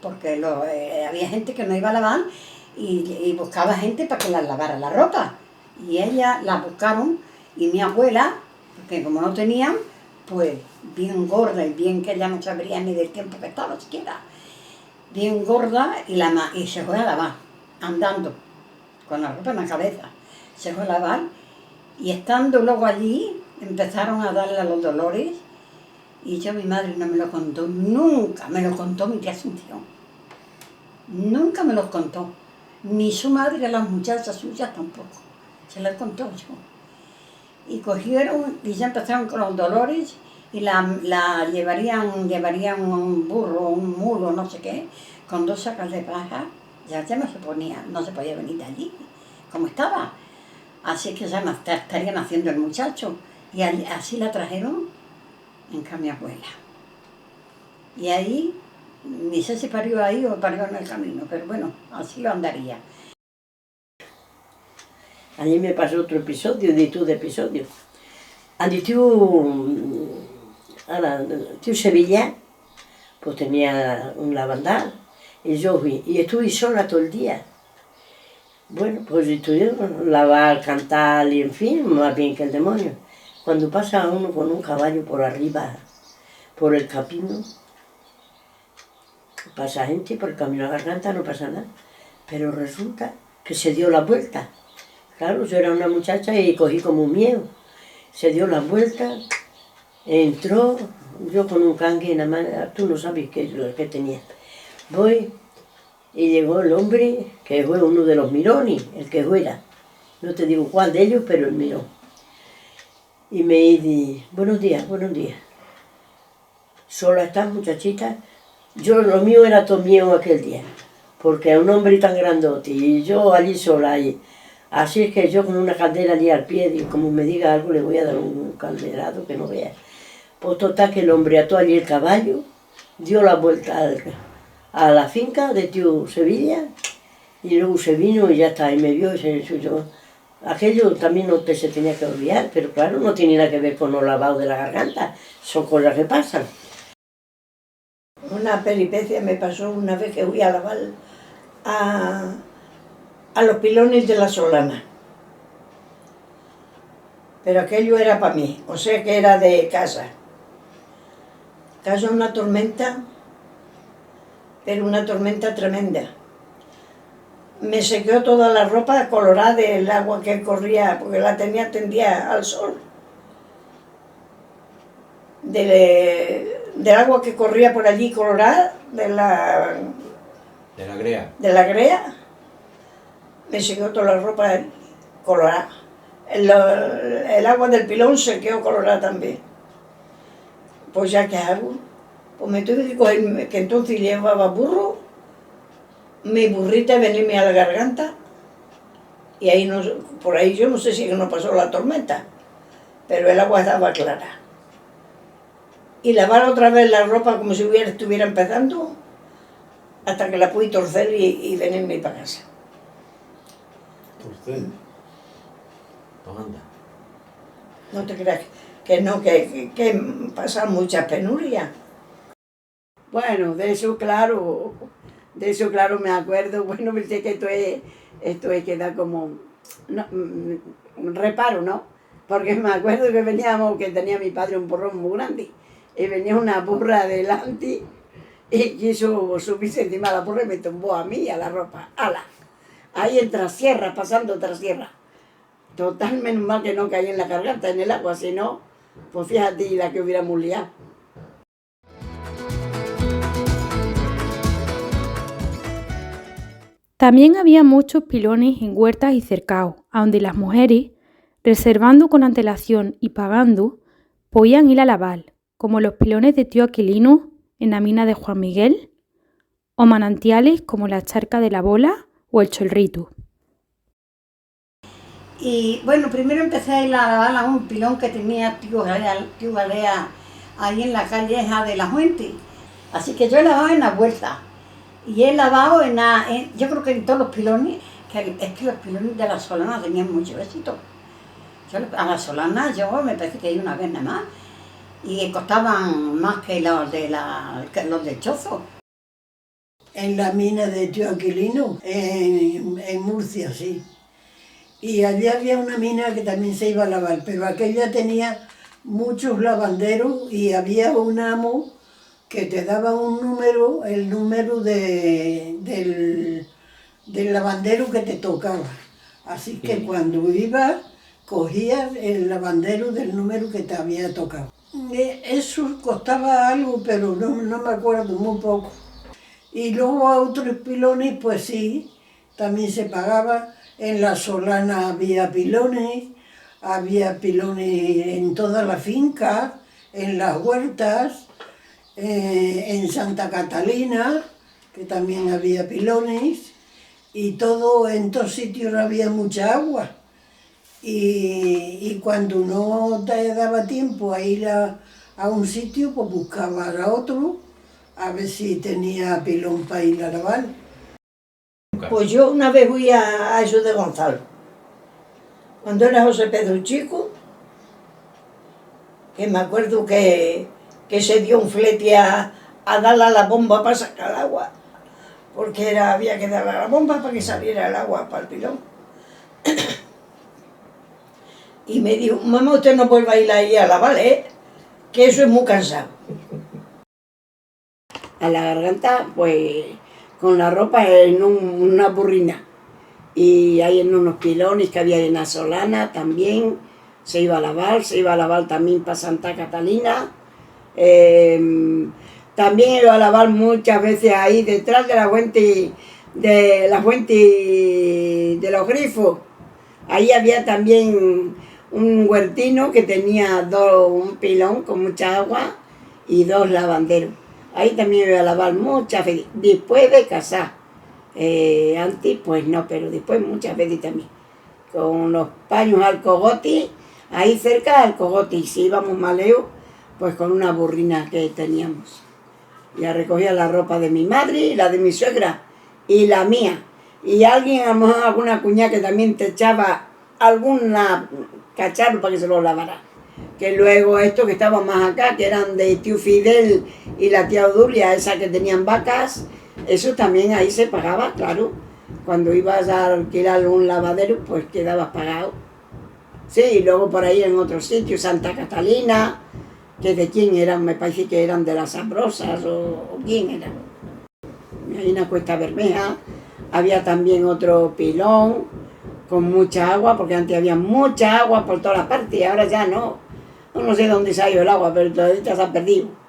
D: porque había gente que no iba a lavar y buscaba gente para que la lavara la ropa. Y ella la buscaron y mi abuela, porque como no tenían, pues bien gorda y bien que ella no sabría ni del tiempo que estaba siquiera, bien gorda y se fue a lavar, andando, con la ropa en la cabeza. Se fue a lavar y estando luego allí empezaron a darle a los dolores y mi madre no me lo contó, nunca me lo contó mi tía Asunción. Nunca me los contó, ni su madre a las muchachas suyas tampoco, se las contó yo. Y cogieron y ya empezaron con los dolores y la llevarían un burro, un mulo, no sé qué, con 2 sacas de paja, ya no se podía venir de allí, como estaba. Así que ya estarían haciendo el muchacho. Y así la trajeron en casa mi abuela. Y ahí, ni sé si parió ahí o parió en el camino, pero bueno, así lo andaría.
A: Allí me pasó otro episodio, de episodios. Al tío Sevilla, pues tenía un lavandal, y yo fui, y estuve sola todo el día. Bueno, pues estuvieron lavar, cantar y en fin, más bien que el demonio. Cuando pasa uno con un caballo por arriba, por el camino, pasa gente por el camino a la garganta, no pasa nada. Pero resulta que se dio la vuelta. Claro, yo era una muchacha y cogí como miedo. Se dio la vuelta, entró, yo con un cangue en la mano, tú no sabes qué es lo que tenía. Voy y llegó el hombre, que fue uno de los mirones, el que fuera. No te digo cuál de ellos, pero el mirón. Y me dice, buenos días. ¿Sola estás, muchachita? Yo, lo mío era todo miedo aquel día. porque a un hombre tan grandote y yo allí sola ahí. Así es que yo con una caldera allí al pie, y como me diga algo le voy a dar un calderado que no vea. Pues total que el hombre ató allí el caballo, dio la vuelta a la finca de tío Sevilla y luego se vino y ya está, y me vio y se suyo. Aquello también no se tenía que olvidar, pero claro, no tiene nada que ver con los lavados de la garganta, son cosas que pasan.
E: Una peripecia me pasó una vez que fui a lavar a los pilones de la Solana. Pero aquello era para mí, o sea que era de casa. Cayó una tormenta, pero una tormenta tremenda. Me secó toda la ropa colorada del agua que corría, porque la tenía tendida al sol. Del agua que corría por allí colorada, de la grea, me secó toda la ropa colorada. El agua del pilón se quedó colorada también. Pues ya, ¿qué hago? Pues me tuve que coger, que entonces llevaba burro, mi burrita, venirme a la garganta, y ahí no, por ahí yo no sé si no pasó la tormenta, pero el agua estaba clara. Y lavar otra vez la ropa como si estuviera empezando, hasta que la pude torcer y venirme para casa.
H: ¿Torcer?
F: Pues anda.
E: No te creas que no, que pasan muchas penurias.
I: Bueno, de eso claro me acuerdo. Bueno, pensé que esto es que da como un reparo, ¿no? Porque me acuerdo que veníamos, que tenía mi padre un porrón muy grande, y venía una burra adelante y quiso subirse encima de la burra y me tumbó a mí, a la ropa. ¡Hala! Ahí en trasierra, pasando trasierra. Total, menos mal que no caí en la garganta, en el agua, si no, pues fíjate la que hubiéramos liado.
B: También había muchos pilones en huertas y cercados, a donde las mujeres, reservando con antelación y pagando, podían ir a lavar, como los pilones de tío Aquilino en la mina de Juan Miguel, o manantiales como la Charca de la Bola o el Chorrito.
D: Y bueno, primero empecé a ir a lavar a un pilón que tenía tío Galea ahí en la calle de la Fuente. Así que yo he lavado en la vuelta. Y he lavado yo creo que en todos los pilones, es que los pilones de la Solana tenían mucho éxito. A la Solana yo me parece que hay una vez nada más. Y costaban más que los del Chozo.
C: En la mina de tío Aquilino, en Murcia, sí. Y allí había una mina que también se iba a lavar, pero aquella tenía muchos lavanderos y había un amo que te daba un número, el número del lavandero que te tocaba. Así que cuando ibas, cogías el lavandero del número que te había tocado. Eso costaba algo, pero no me acuerdo, muy poco. Y luego a otros pilones, pues sí, también se pagaba. En la Solana había pilones en todas las fincas, en las huertas, en Santa Catalina, que también había pilones, y todo, en todos sitios había mucha agua. Y cuando no te daba tiempo a ir a un sitio, pues buscabas a otro, a ver si tenía pilón para ir a lavar.
E: Pues yo una vez fui a eso de Gonzalo, cuando era José Pedro Chico, que me acuerdo que se dio un flete a darle a la bomba para sacar el agua, porque había que darle a la bomba para que saliera el agua para el pilón. Y me dijo, mamá, usted no vuelva a ir ahí a lavar, que eso es muy cansado.
I: A la garganta, pues, con la ropa en una burrina. Y hay en unos pilones que había en la Solana también, se iba a lavar también para Santa Catalina. También iba a lavar muchas veces ahí detrás de la fuente de los Grifos. Ahí había también un huertino que tenía un pilón con mucha agua y 2 lavanderos. Ahí también iba a lavar muchas veces, después de casar.
E: Antes, pues no, pero después muchas veces también. Con los paños al cogote, ahí cerca al cogote, y si íbamos más lejos, pues con una burrina que teníamos. Ya recogía la ropa de mi madre y la de mi suegra y la mía. Y alguien, a lo mejor alguna cuñada que también te echaba alguna cacharro para que se lo lavara. Que luego estos que estaban más acá, que eran de tío Fidel y la tía Odulia, esas que tenían vacas, eso también ahí se pagaba, claro. Cuando ibas a alquilar un lavadero, pues quedabas pagado. Sí, y luego por ahí en otros sitios, Santa Catalina, que de quién eran, me parece que eran de las Ambrosas o quién eran. Hay una Cuesta Bermeja, había también otro pilón con mucha agua, porque antes había mucha agua por todas las partes y ahora ya no. No sé dónde se ha ido el agua, pero todavía se ha perdido.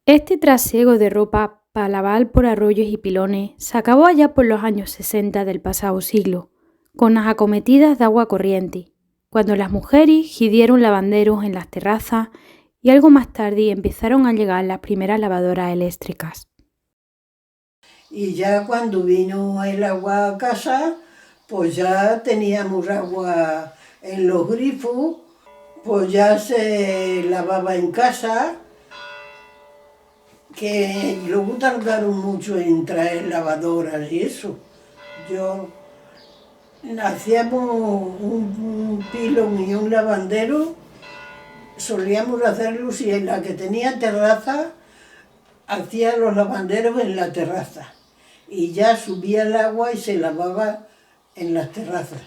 B: Este trasiego de ropa para lavar por arroyos y pilones se acabó allá por los años 60 del pasado siglo, con las acometidas de agua corriente, cuando las mujeres hidieron lavanderos en las terrazas y algo más tarde empezaron a llegar las primeras lavadoras eléctricas.
C: Y ya cuando vino el agua a casa, pues ya teníamos agua en los grifos, pues ya se lavaba en casa, que luego tardaron mucho en traer lavadoras y eso. Hacíamos un pilón y un lavandero, solíamos hacerlos y en la que tenía terraza, hacía los lavanderos en la terraza. Y ya subía el agua y se lavaba en las terrazas.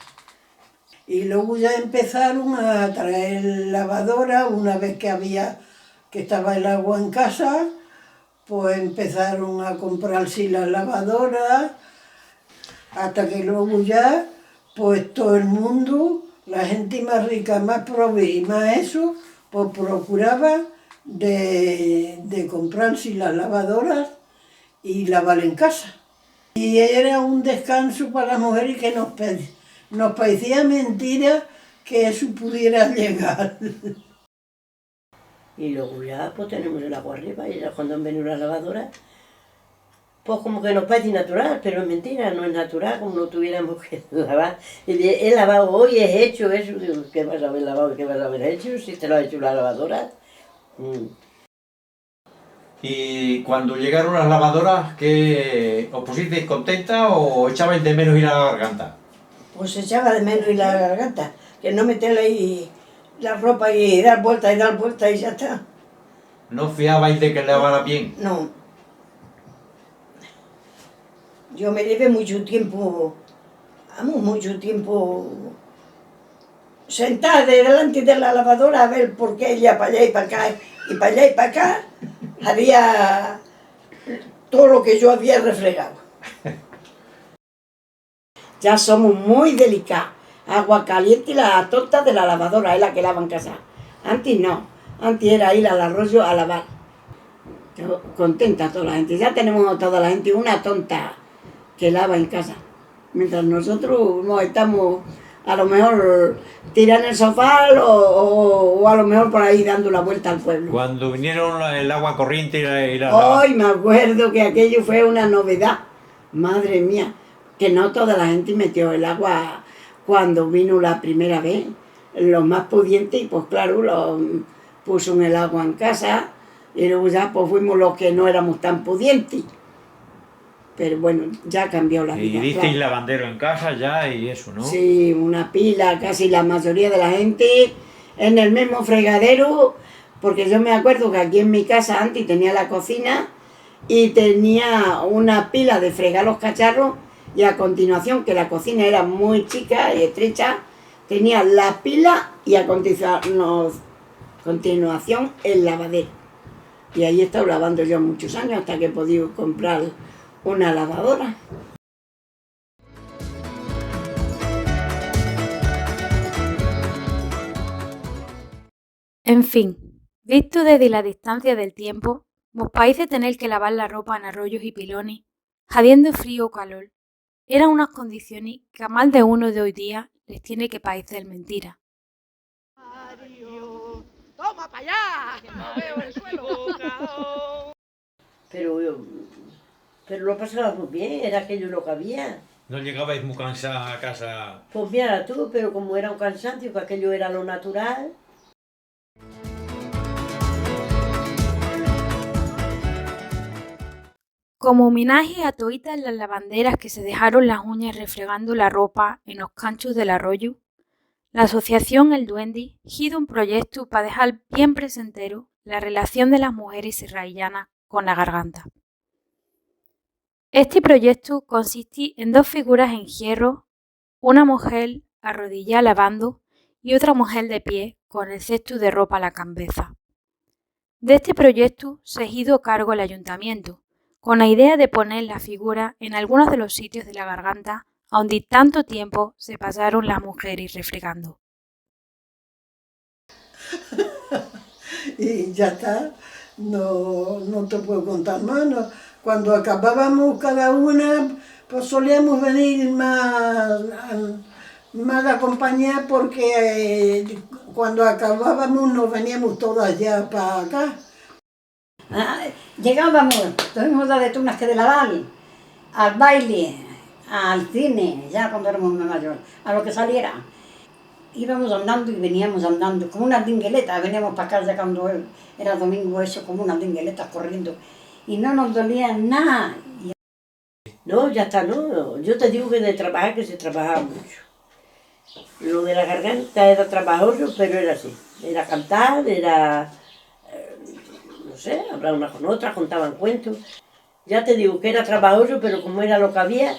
C: Y luego ya empezaron a traer lavadora, una vez que estaba el agua en casa, pues empezaron a comprarse las lavadoras, hasta que luego ya, pues todo el mundo, la gente más rica, más pobre y más eso, pues procuraba de comprarse las lavadoras y lavar en casa. Y era un descanso para las mujeres que nos parecía mentira que eso pudiera llegar.
A: Y luego ya pues tenemos el agua arriba y ya cuando han venido las lavadoras, pues como que nos parece natural, pero es mentira, no es natural, como no tuviéramos que lavar. Y he lavado hoy, he hecho eso, digo, ¿qué vas a haber lavado y qué vas a haber hecho si te lo ha hecho la lavadora?
F: Y cuando llegaron las lavadoras, ¿qué os pusisteis contenta o echabais de menos ir a la garganta?
I: Pues echaba de menos ir a la garganta, que no meterle ahí la ropa y dar vuelta y ya está.
F: ¿No fiabais de que lavara bien?
I: No. Yo me llevé mucho tiempo sentada delante de la lavadora a ver por qué ella para allá y para acá, y para allá y para acá, había todo lo que yo había refregado.
E: Ya somos muy delicados. Agua caliente y la tonta de la lavadora es la que lava en casa. Antes no, antes era ir al arroyo a lavar. Contenta toda la gente. Ya tenemos toda la gente una tonta que lava en casa. Mientras nosotros nos estamos a lo mejor tirando en el sofá o a lo mejor por ahí dando la vuelta al pueblo.
F: Cuando vinieron el agua corriente y
E: Hoy me acuerdo que aquello fue una novedad. Madre mía, que no toda la gente metió el agua cuando vino la primera vez. Los más pudientes, pues claro, lo puso en el agua en casa y luego ya pues fuimos los que no éramos tan pudientes. Pero bueno, ya cambió la vida.
F: Y disteis lavandero en casa ya y eso, ¿no?
E: Sí, una pila, casi la mayoría de la gente en el mismo fregadero, porque yo me acuerdo que aquí en mi casa antes tenía la cocina y tenía una pila de fregar los cacharros y a continuación, que la cocina era muy chica y estrecha, tenía la pila y a continuación el lavadero. Y ahí he estado lavando yo muchos años hasta que he podido comprar una lavadora.
B: En fin, visto desde la distancia del tiempo, vos parece tener que lavar la ropa en arroyos y pilones, habiendo frío o calor, eran unas condiciones que a más de uno de hoy día les tiene que parecer mentira.
J: ¡Toma para allá! ¡Que no veo el suelo!
A: Pero lo pasábamos bien, era aquello lo que había.
F: ¿No llegabais muy cansada a casa?
A: Pues mira tú, pero como era un cansancio, que aquello era lo natural.
B: Como homenaje a todas las lavanderas que se dejaron las uñas refregando la ropa en los canchos del arroyo, la asociación El Duendi hizo un proyecto para dejar bien presentero la relación de las mujeres serrallanas con la garganta. Este proyecto consiste en dos figuras en hierro, una mujer arrodillada lavando y otra mujer de pie con el cesto de ropa a la cabeza. De este proyecto se hizo cargo el ayuntamiento, con la idea de poner la figura en algunos de los sitios de la garganta donde tanto tiempo se pasaron las mujeres refregando.
C: Y ya está, no te puedo contar más. No. Cuando acabábamos cada una, pues solíamos venir más acompañadas porque cuando acabábamos nos veníamos todas ya para acá.
D: Llegábamos, tuvimos de tunas que de lavar, al baile, al cine, ya cuando éramos más mayores, a lo que saliera. Íbamos andando y veníamos andando, como unas dingueletas, veníamos para casa cuando era domingo eso, como unas dingueletas corriendo. Y no nos dolía nada.
A: No, ya está, no. Yo te digo que de trabajar, que se trabajaba mucho. Lo de la garganta era trabajoso, pero era así. Era cantar, era... no sé, hablar una con otra, contaban cuentos. Ya te digo que era trabajoso, pero como era lo que había,